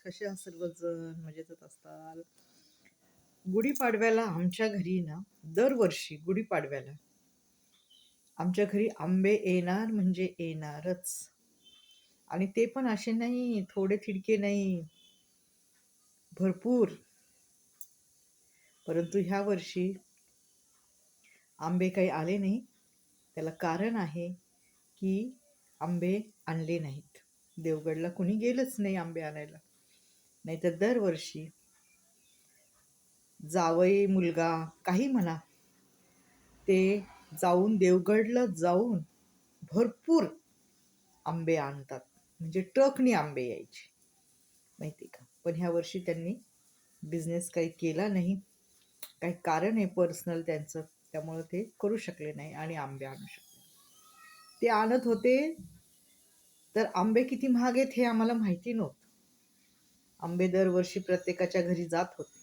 कसे आहात सर्वजण? मजेतच असताल. गुढीपाडव्याला आमच्या घरी ना, दरवर्षी गुढीपाडव्याला आमच्या घरी आंबे येणार म्हणजे येणारच. आणि ते पण असे नाही, थोडे थिडके नाही, भरपूर. परंतु ह्या वर्षी आंबे काही आले नाही. त्याला कारण आहे की आंबे आणले नाहीत. देवगडला कुणी गेलंच नाही आंबे आणायला. नाहीतर दरवर्षी जावई मुलगा काही म्हणा, ते जाऊन देवगडला जाऊन भरपूर आंबे आणतात. म्हणजे ट्रकनी आंबे यायचे, माहिती का. पण ह्या वर्षी त्यांनी बिझनेस काही केला नाही. काही कारण आहे पर्सनल त्यांचं, त्यामुळं ते करू शकले नाही आणि आंबे आणू शकले. ते आणत होते तर आंबे किती महाग आहेत हे आम्हाला माहिती नव्हतं. आंबे दरवर्षी प्रत्येकाच्या घरी जात होते,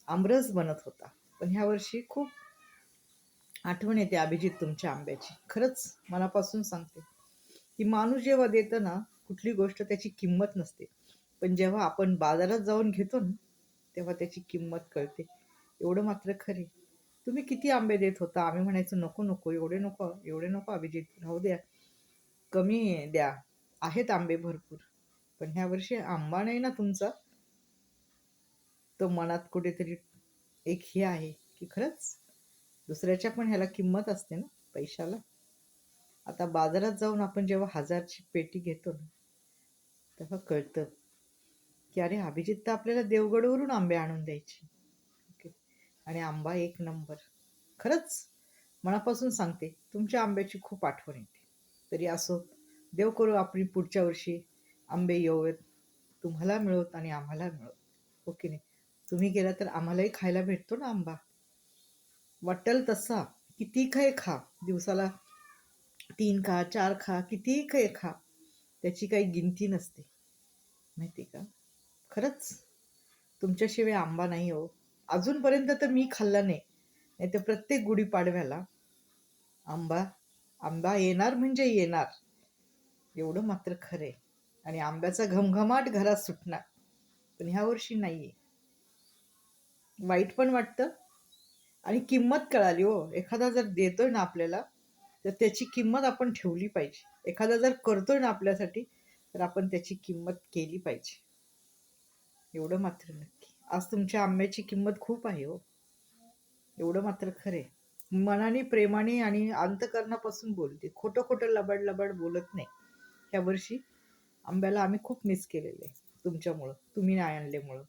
आमरस बनत होता. पण ह्या वर्षी खूप आठवण येते अभिजित तुमच्या आंब्याची. खरंच मनापासून सांगते की माणूस जेव्हा देतं ना कुठली गोष्ट, त्याची किंमत नसते. पण जेव्हा आपण बाजारात जाऊन घेतो ना, तेव्हा त्याची किंमत कळते. एवढं मात्र खरे. तुम्ही किती आंबे देत होता? आम्ही म्हणायचो नको नको, एवढे नको, एवढे नको अभिजित, राहू द्या, कमी द्या. आहेत आंबे भरपूर. पण ह्या वर्षी आंबा नाही ना तुमचा, तो मनात कुठेतरी एक हे आहे की खरंच दुसऱ्याच्या पण ह्याला किंमत असते ना, पैशाला. आता बाजारात जाऊन आपण जेव्हा 1000ची पेटी घेतो ना, तेव्हा कळतं की अरे अभिजित तर आपल्याला देवगडवरून आंबे आणून द्यायचे. ओके. आणि आंबा एक नंबर. खरंच मनापासून सांगते, तुमच्या आंब्याची खूप आठवण येते. तरी असो, देव करू आपली पुढच्या वर्षी आंबे येऊत, तुम्हाला मिळोत आणि आम्हाला मिळोत. ओके नाही, तुम्ही गेला तर आम्हालाही खायला भेटतो ना आंबा. वाटेल तसा किती काही खा, दिवसाला 3 खा, 4 खा, कितीही काही खा, त्याची काही गिनती नसते, माहिती का. खरंच तुमच्याशिवाय आंबा नाही हो. अजूनपर्यंत तर मी खाल्ला नाही. नाही तर प्रत्येक गुढीपाडव्याला आंबा आंबा येणार म्हणजे येणार, एवढं मात्र खरंय. आणि आंब्याचा घमघमाट घरात सुटणार. पण ह्या वर्षी नाहीये. वाईट पण वाटतं आणि किंमत कळाली हो. एखादा जर देतोय ना आपल्याला, तर त्याची किंमत आपण ठेवली पाहिजे. एखादा जर करतोय ना आपल्यासाठी, तर आपण त्याची किंमत केली पाहिजे. एवढं मात्र नक्की. आज तुमच्या आंब्याची किंमत खूप आहे हो, एवढं मात्र खरे. मनाने, प्रेमाने आणि अंतकरणापासून बोलते. खोटं खोटं लबाड लबाड बोलत नाही. ह्या वर्षी आंब्याला आम्ही खूप मिस केलेलं आहे तुमच्यामुळं, तुम्ही नाही आणल्यामुळं.